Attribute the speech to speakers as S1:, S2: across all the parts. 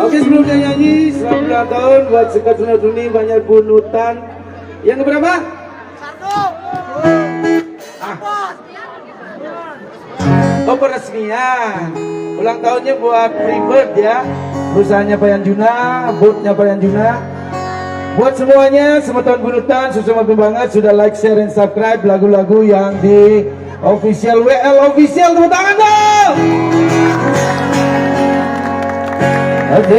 S1: Oke, sebelum dia nyanyi, selamat ulang tahun buat Sekatuna-tuni banyak bunutan. Yang keberapa? Oh, peresmian. Ulang tahunnya buat Freebird ya. Perusahaannya Pak Yanjuna, bootnya Pak Yanjuna. Buat semuanya, semua tahun bunutan, sesama banget sudah like, share, dan subscribe lagu-lagu yang di official WL official. Tepuk tangan dong.
S2: Thank you.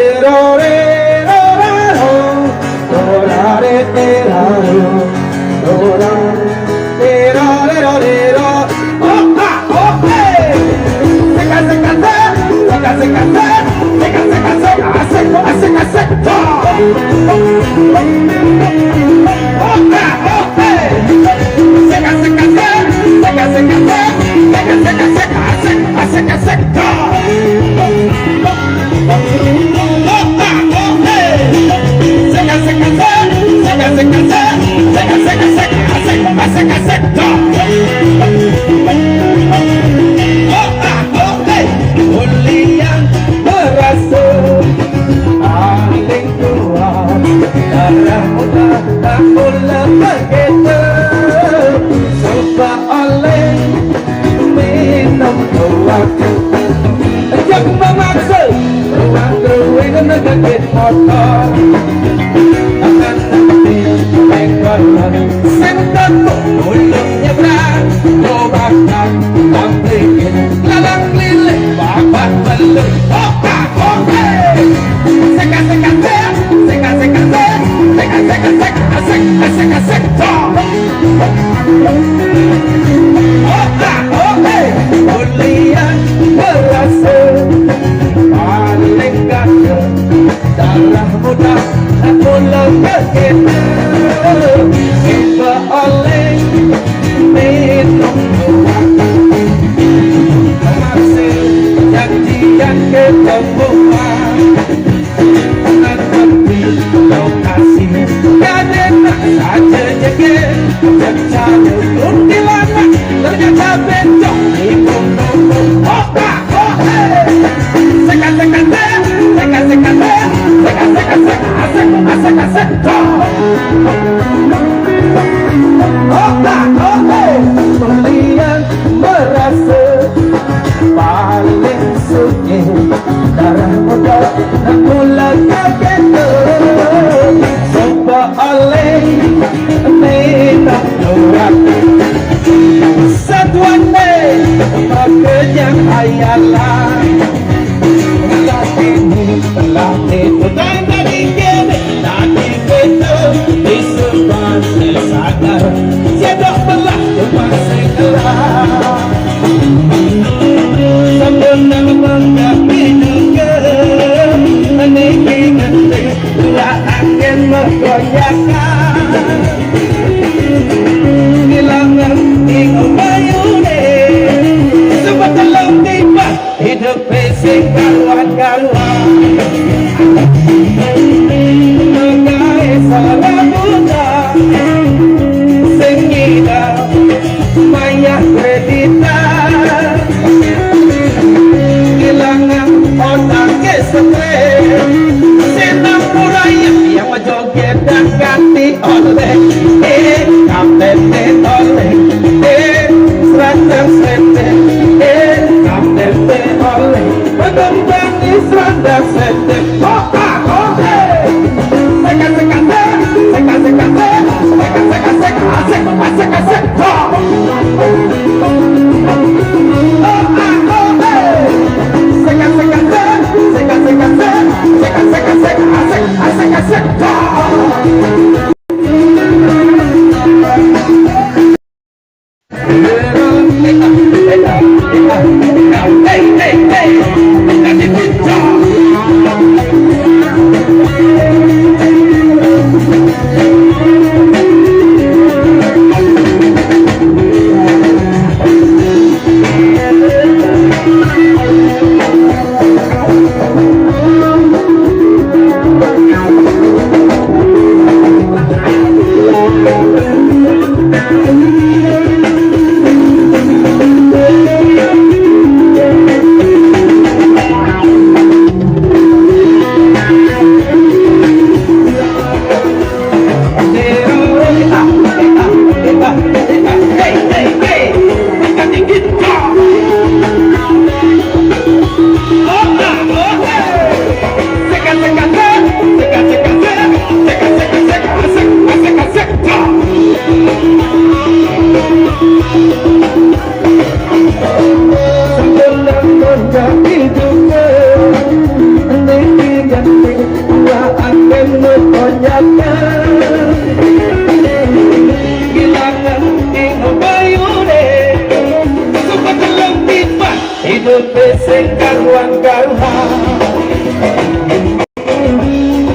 S1: Hidup beseng karuan karuan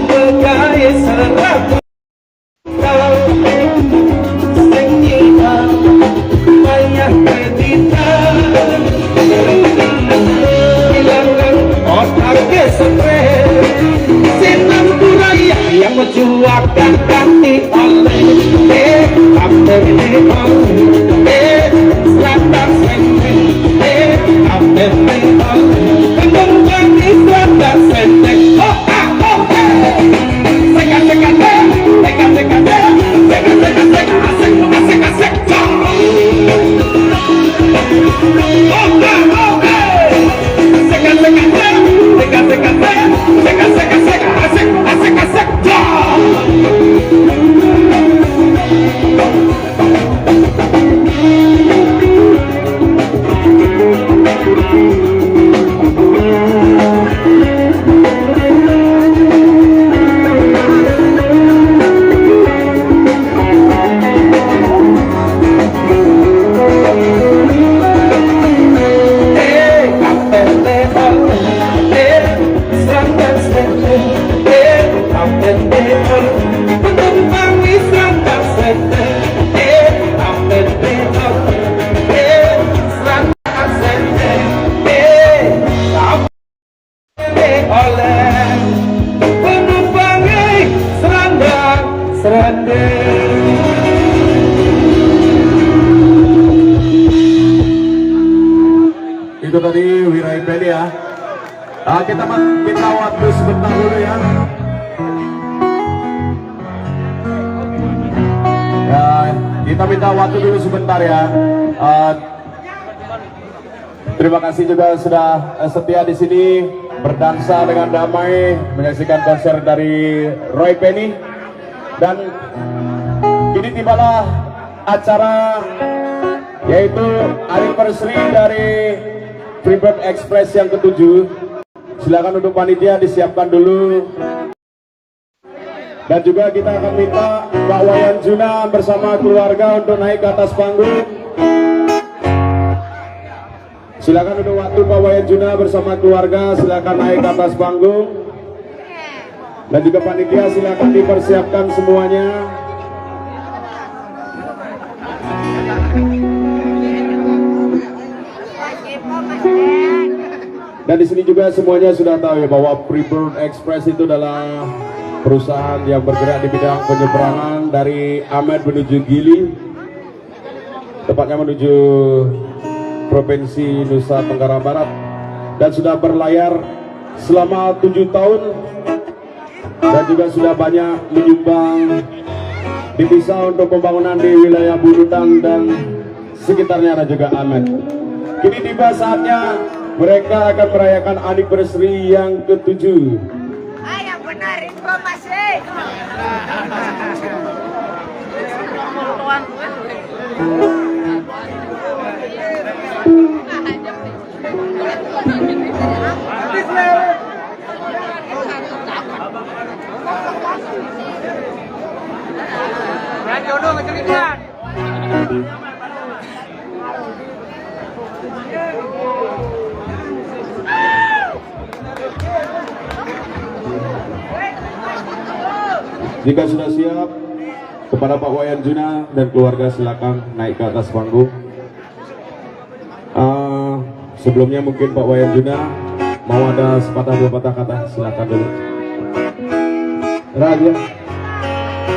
S1: Begai serabu Kau Senyita Banyak petita Hilangkan otak ke stres Senam buraya yang mencuakan hati oleh hampir oleh selatan sendiri hampir kembang di selatan sendiri
S2: Itu tadi Wirai Beli ya. Kita waktu sebentar dulu ya. Kita minta waktu dulu sebentar ya. Terima kasih juga sudah setia di sini berdansa dengan damai menyaksikan konser dari Roy Penny. Dan kini tibalah acara yaitu anniversary dari Freebird Express yang ke-7. Silakan untuk panitia disiapkan dulu. Dan juga kita akan minta Pak Wayan Juna bersama keluarga untuk naik ke atas panggung. Silakan untuk waktu Pak Wayan Juna bersama keluarga, silakan naik ke atas panggung. Dan juga panitia silakan dipersiapkan semuanya. Dan di sini juga semuanya sudah tahu ya bahwa Freebird Express itu adalah perusahaan yang bergerak di bidang penyeberangan dari Amed menuju Gili, tepatnya menuju Provinsi Nusa Tenggara Barat, dan sudah berlayar selama 7 tahun dan juga sudah banyak menyumbang devisa untuk pembangunan di wilayah Bunutang dan sekitarnya dan juga Amed. Kini tiba saatnya mereka akan merayakan anniversary yang ke-7.
S3: Yang benar informasi. Jodoh ngeceritaan.
S2: Jika sudah siap, kepada Pak Wayan Juna dan keluarga silakan naik ke atas panggung. Sebelumnya mungkin Pak Wayan Juna mau ada sepatah dua patah kata, silakan dulu.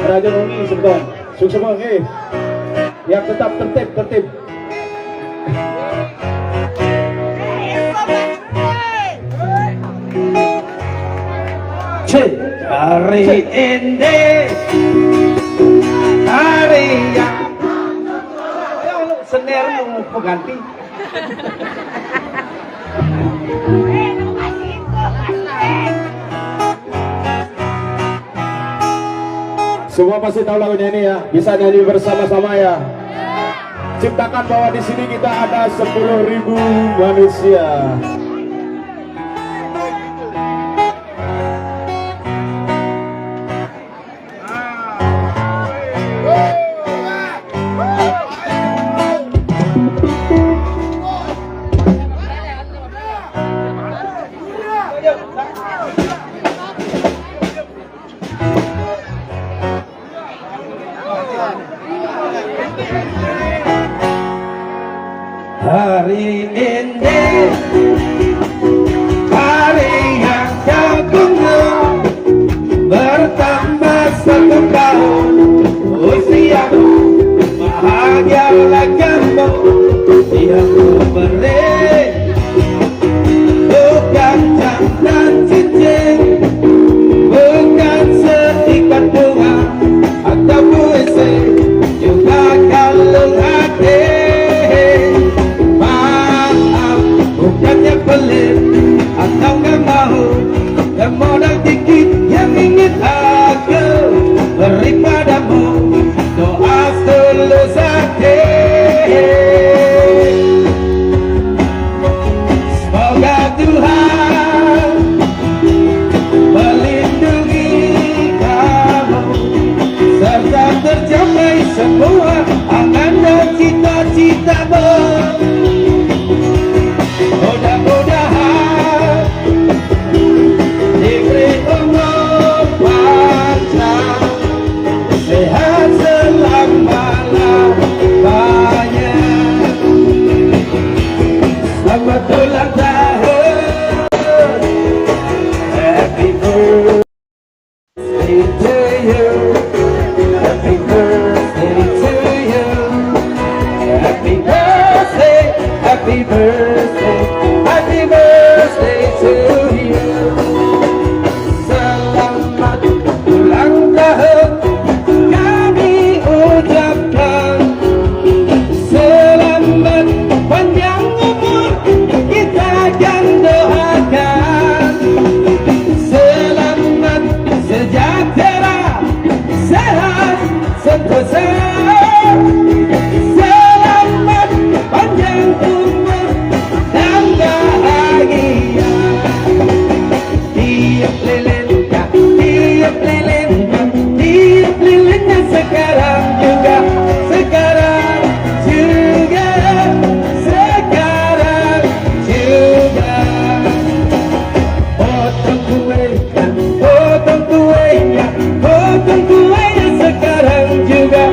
S2: Raja Noni sebentar, sukses bang, yang tetap tertib.
S1: Hari ini partner mau pengganti.
S2: Semua pasti tahu lagunya ini ya, bisa nyanyi bersama-sama ya. Ciptakan bahwa di sini kita ada 10.000 manusia.
S1: Hari ini hari yang kau tunggu, bertambah 1 tahun usiamu, bahagialah kamu yang ku beri, bukan jam dan cincin, bukan seikat bunga atau puisi, juga kalung hati. Bukannya pelit atau gak mau, dan modal dikit yang ingin aku beri padamu, doa setulus hati. Semoga Tuhan melindungi kamu, serta tercapai semua angan dan cita-citamu. Mudah-mudahan diberi umur panjang, sehat selama-lamanya. Selamat ulang tahun, happy birthday to you, happy birthday to you, happy birthday, happy birthday. Happy birthday to you. Selamat ulang tahun kami ucapkan, selamat panjang umur kita akan doakan, selamat sejahtera, sehat sentosa, selamat panjang umur dan bahagia. Tiup lilinnya, tiup lilinnya, tiup lilinnya sekarang juga, sekarang juga, sekarang juga. Potong kuenya, potong kuenya, potong kuenya sekarang juga.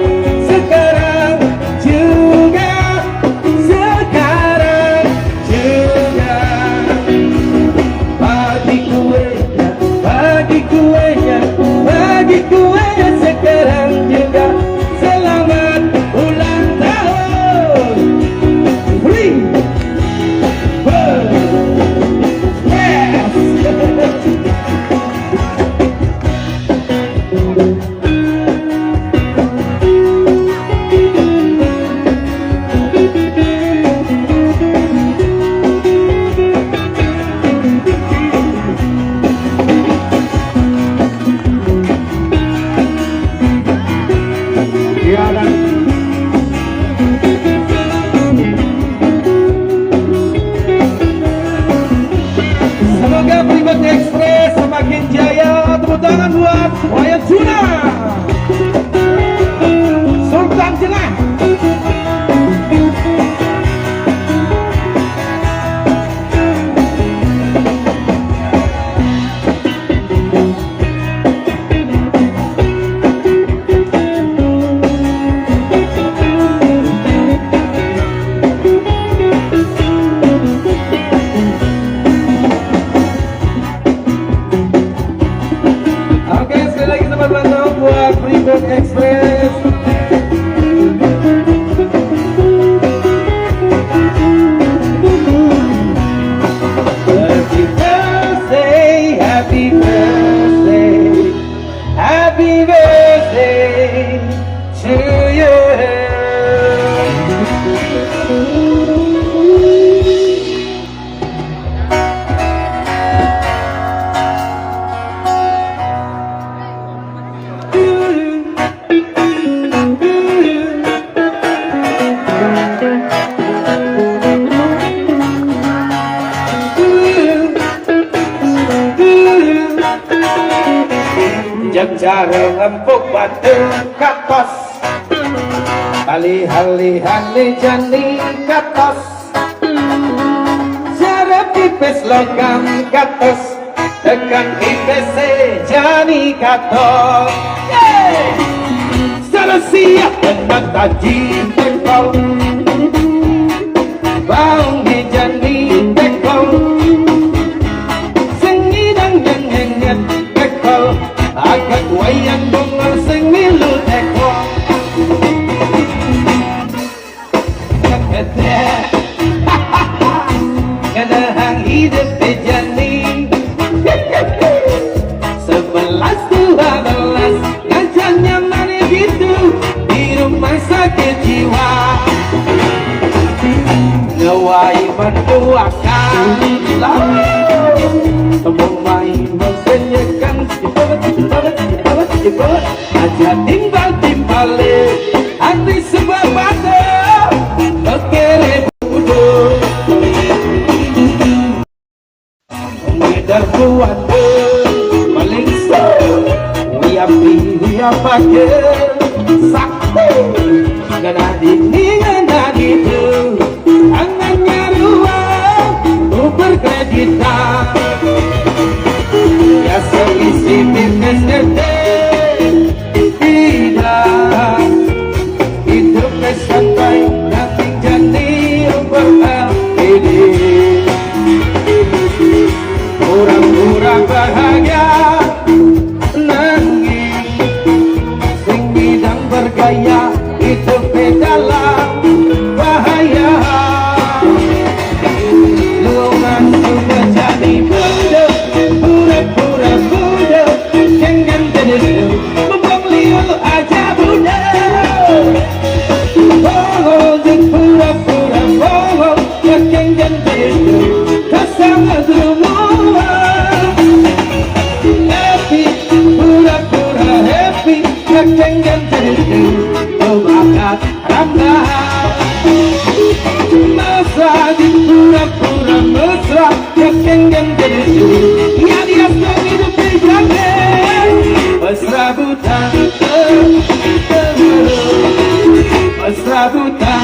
S1: adem katos alih-alihane jani katos sarap pipis logam katos tekan pipis jani katos sarap siap dengan taji tekol baung di jani tekol sengidang yang henget tekol agak wayang bongol sing milu tekol kadang hidup di jani 11-12 ngajarnya mana gitu di rumah sakit jiwa ngewai menduakan memai mensenyakan cepet aja timbal-timbalik hati sebab ada kekere bodoh ngedar buat paling wiapake sakti ngana itu angannya ruang berkreditan ya seisi bisnis gede tidak hidup santai nanti jadi ber-LPD pura-pura bahagia nangis sing bidang bergaya hidup di dalam bahaya luman cuma jadi bodoh pura-pura bodoh jangan jadi membang liur aja bodoh bohong pura-pura bohong jangan jadi kesama semua happy pura-pura happy jangan jadi obat ramah mesra di pura-pura mesra jangan jadi ya dia hidup di jalan mesra buta mesra buta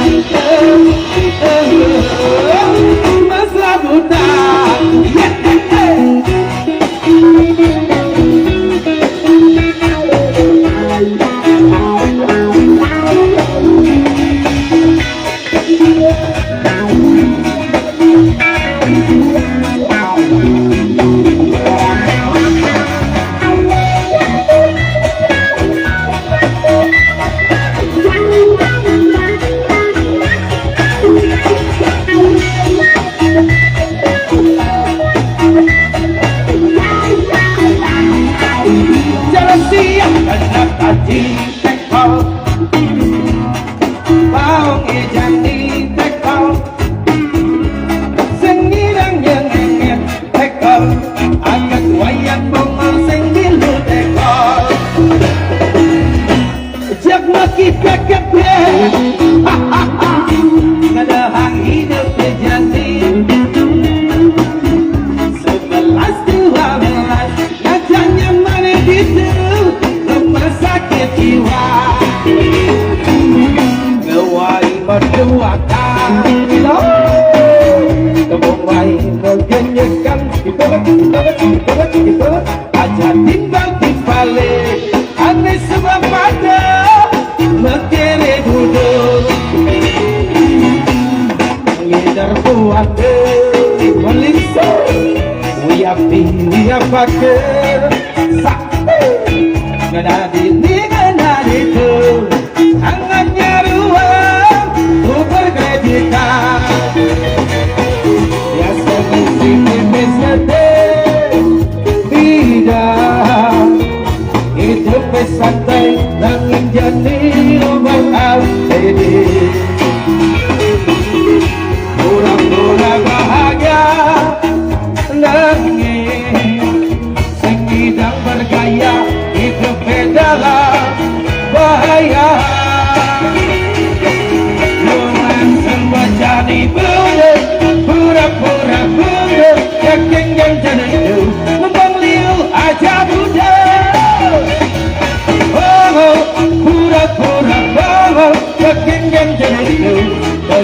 S1: mesra buta jalan siap kena taji tekol baung ijani tekol sengirang yang ngengit tekol agak wayang bongol sing milu tekol jak maki kakek ngadahang hidup di jani 11-12 ngajarnya mana gitu rumah sakit jiwa ngewai berduakan ngewai mengenyakan aja timbal-timbalik aneh sebab ada mekere bodoh ngedar buat melisa wiapake sakti ngana itu angannya ruang berkreditan ya seisi pipis gede tidak hidup santai nangin jadi obat LPD pura-pura bahagia nangis sing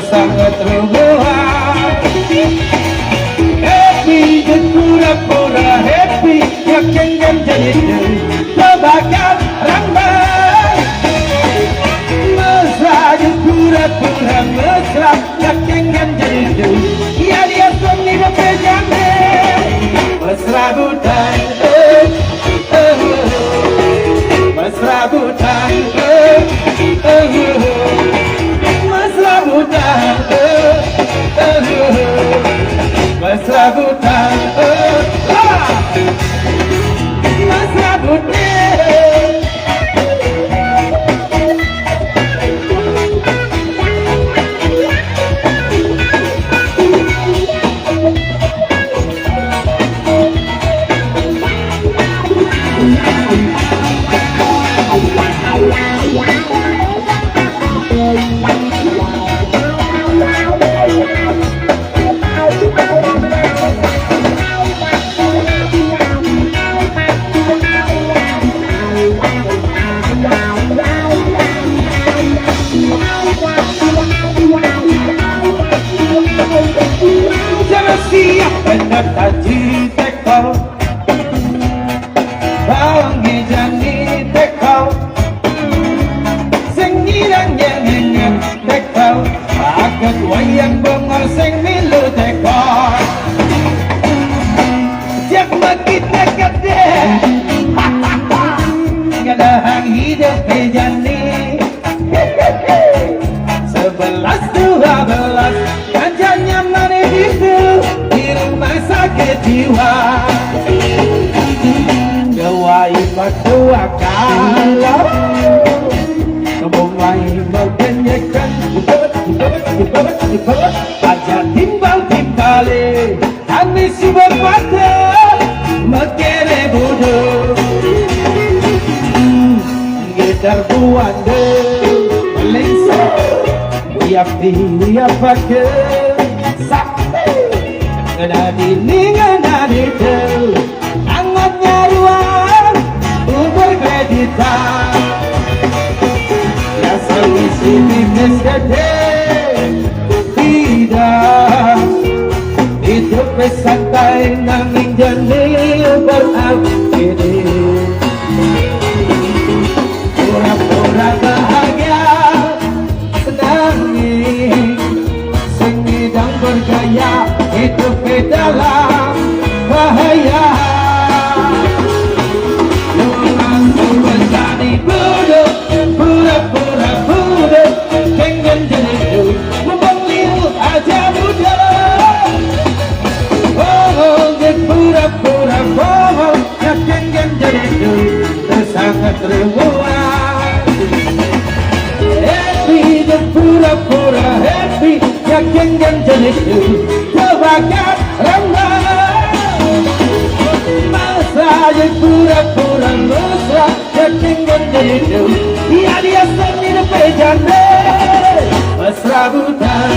S1: sangat terbuat. Happy dan pura-pura happy, yakinkan jadi tebakan rambai. Mesra dan pura-pura mesra, yakinkan jadi ya dia seni berpejamnya. Mesra budan, mesra budan, mesra budan, mesra budan, mesra budan. Taji teko, banggi jani teko, sing nyirang nyanyian teko, agat wayang bongor sing milu teko. Jak makita kade, ngadahang hidup jani. 11-12 kancanya mana itu di rumah sakit jiwa. Dewai berdua kalau mulai berkenyekan aja timbal-timbali kami subur pada mekere bodoh gitar buande melingsa tiap pakai sakti ngena di tel angatnya ruang umur kreditan ya solusi bisnis gede tidak hidup santai nanging jani berarti pura-pura bahagia nanging sengidang bergaya hidup ke dalam bahaya. Mengaku menjadi bodoh, pura-pura bodoh, pengen jadi itu membeliu aja mudah. Bohong dan pura-pura bohong, pengen jadi itu sangat terbuat. Happy dan pura-pura happy, yakinkan jadi itu tebakan ramai. Masa yang pura-pura mesra, yakinkan jadi itu ya dia seni berpejamnya. Mesra budan,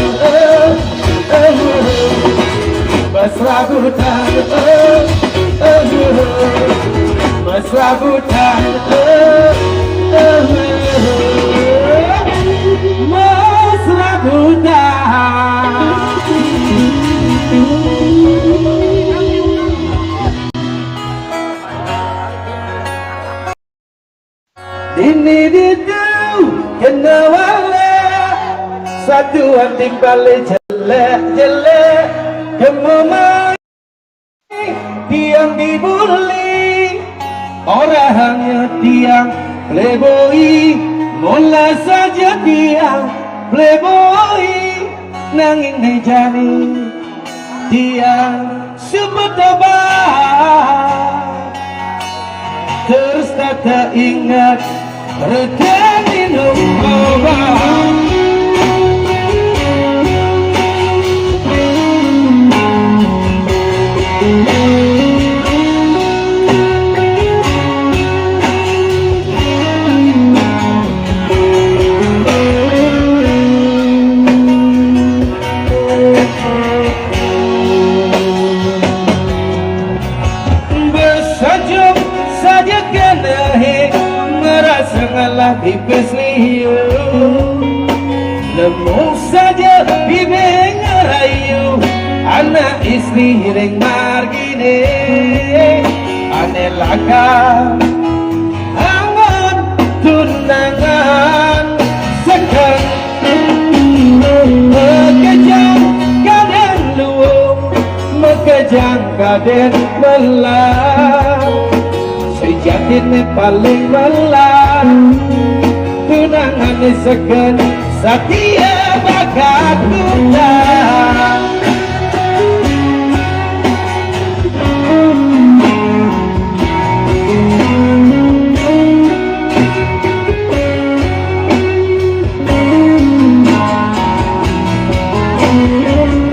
S1: mesra budan, mesra budan, mesra budan. Ini didu kena wala satu hati balik jelek-jelek kemumai tiang dibuli orang hanya tiang playboy mula saja tiang playboy nanging nejani tiang super tebal terus tak ingat redang minum obat. Bersajuk saja kena ngerasa ngalah tipis liu lemu saja bibeng rayu anak istri ring margine ane laka angon tunangan sekan mekejang kaden luwung mekejang kaden belah sejatine paling belah tunangan sekan Satya bakat kuda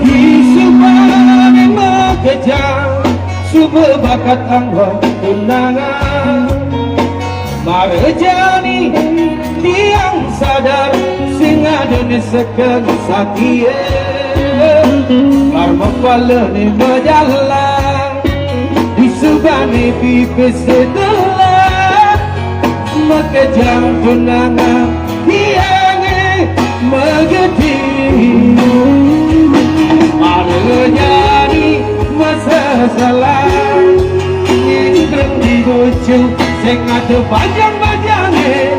S1: Isubane makejang Suba bakat angwa tunangan Marejani tiang sadar Singa doni sekan sakie Karma pala ni majalah Isubane pipis setelah Makejang tunangan tiange magedi Marejani masa salah Indreng di bojo Sing ada bajang-bajangnya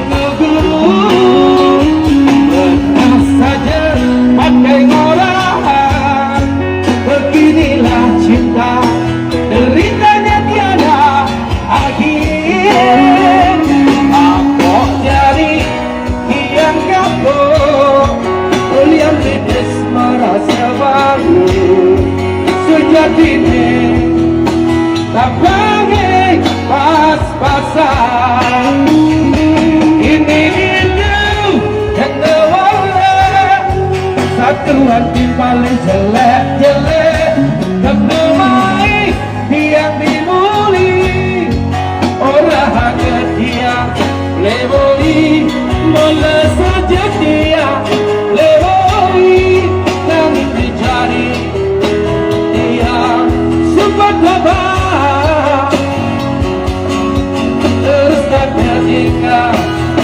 S1: Ngegulung Pernah saja pakai ngorah Beginilah cinta Deritanya tiada akhir Kapok jari Yang kapok Ulian lides merasa baru Sejatinya Tak bangi pas-pasan Ini itu yang ngewala Satu hati paling jelek-jelek Kenemai yang dimuli Orang hanya dia Lewoi Mula saja dia Lewoi Nangis dicari Dia sempat lebar jika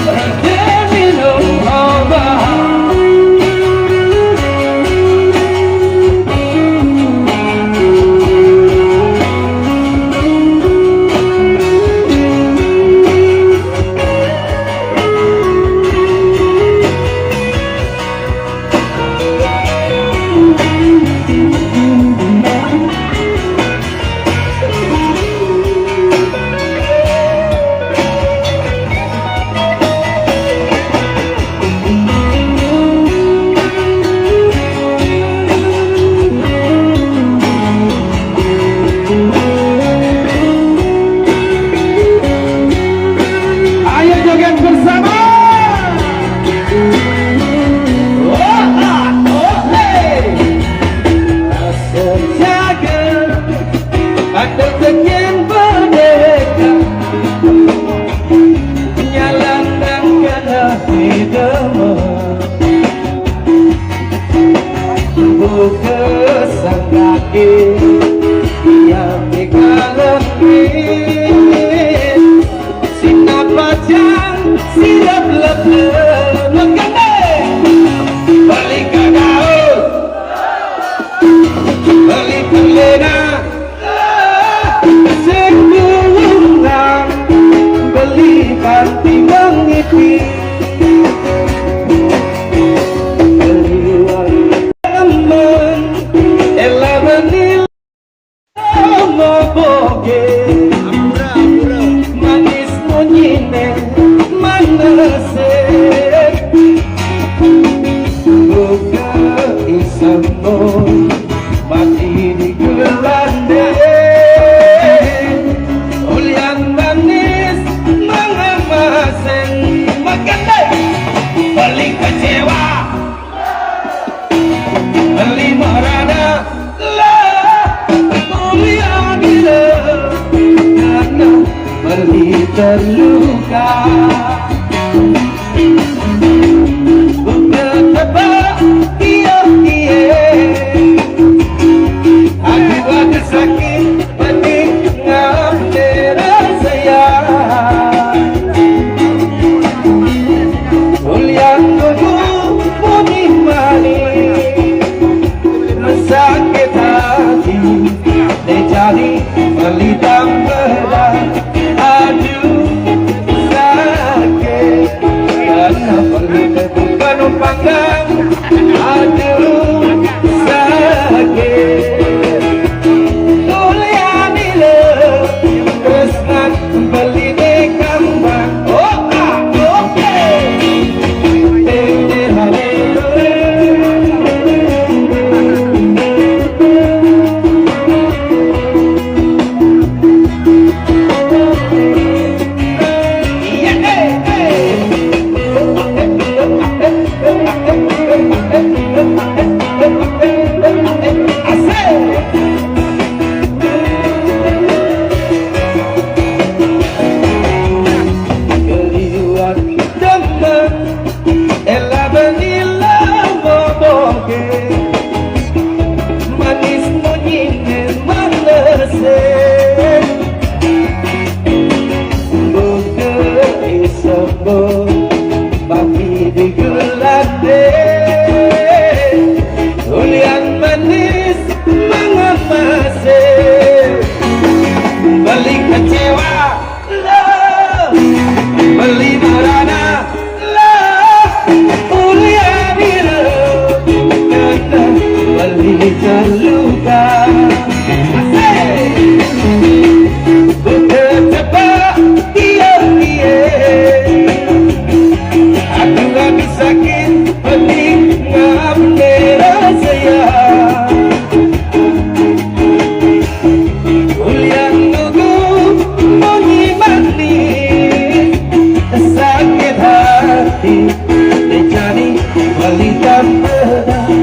S1: berhenti minum obat terluka betapa akibat sakit hati ngambil saya ulian kudu mani Jadi melintang pedang, aduh sakit. Karena perlu penumpang gang, aduh sakit. Kuliani le, terus ngan beli di kambang. Oh ah, oke. Manis munyine manese buka isombo bagi digulade ulian manis mengamase beli kecewa lah beli marana lah ulian itu kata beli terluka bukan cepat dia aku gak bisa pening ngambil saya ulian nunggu bunyi manis sakit hati jadi balikan pedang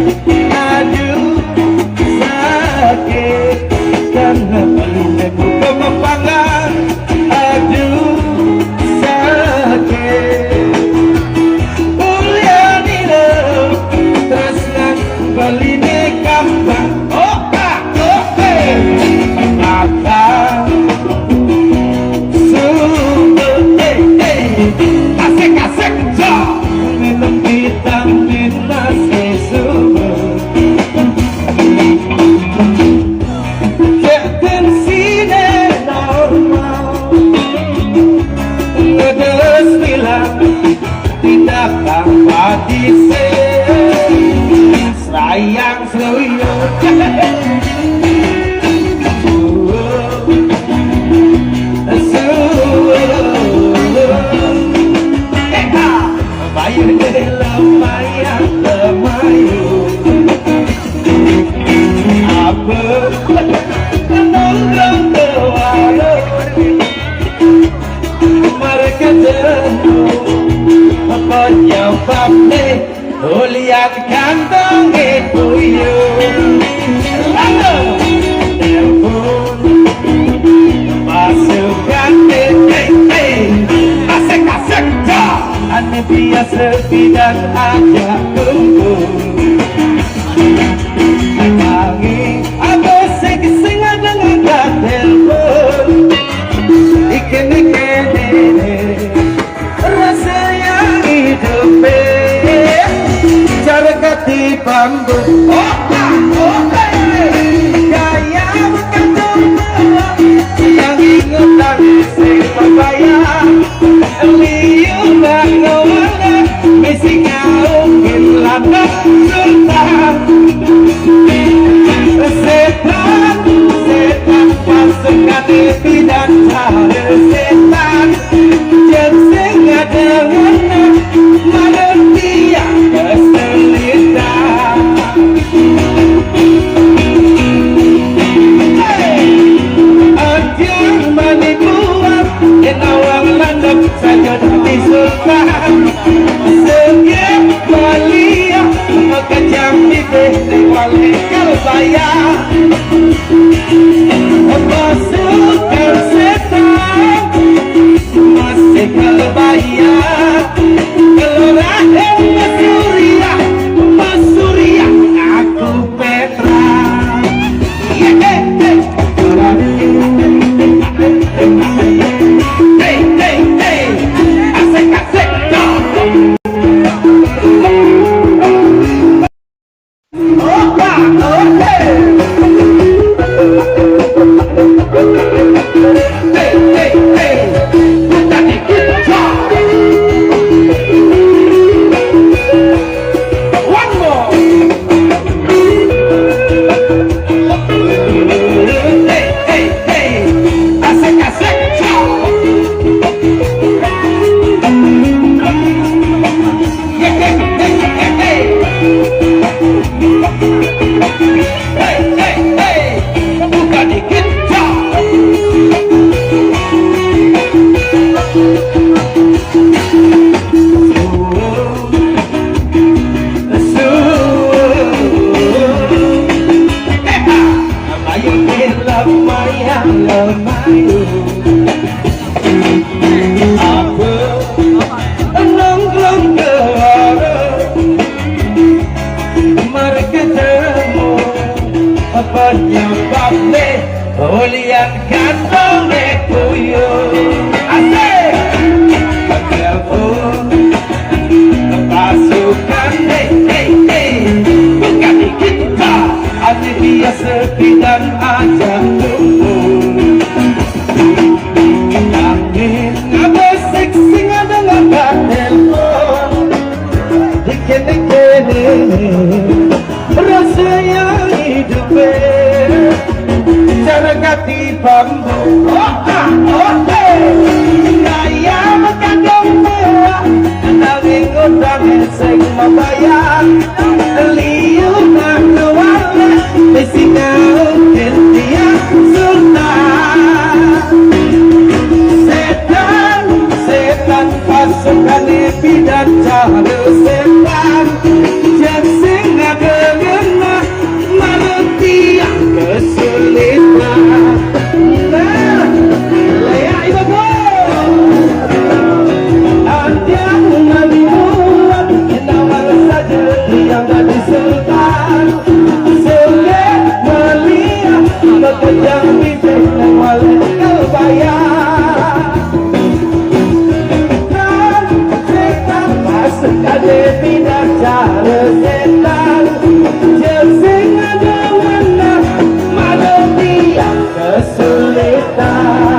S1: aduh sakit karena balikan buka mepangan aduh sakit ulian ini terus nang bali di kambang oh ah oke maka asik-asik jauh minum vitamin masih subur Jangan sini normal ngedes bilang tidak tanpa disini sayang seluyo Mayu apa nongkrong doa mereka apa jawab nih ulian kantong itu lalu telepon masukkan asik-asik aneh biasa tidak aja kumpul lagi apa sing ada nggak telepon ikan rasa yang hidup cara kati bambu gaya bukan yang ingetan sing membayar liu bangawala misi ngaukin lama sultan setan pasukan tidak ada setan jam sing ada manusia kesulitan ajar manipulat yang awang landap saja tapi sultan segera balia maka jam itu wali kalau saya masukkan setan masih kalbaya kelurahan Masuria aku Petra asik-asik oke hey, hey, hey. Bukan kita, hanya dia sepi dan ajak kumpul. Angin ada seksi ada ngangkat telepon. Dikene-kene rasa yang hidup cara kati bambu. Kaya makadong mewah nanging utang sing mabayang liyo na nawala mesingaw kentia sultan. Setan pasukan dan cara setan sing ngagena manusia kesulitan. Yang bibir walau kebayang setan pasukan tidak cara setan sing ada warna manusia kesulitan.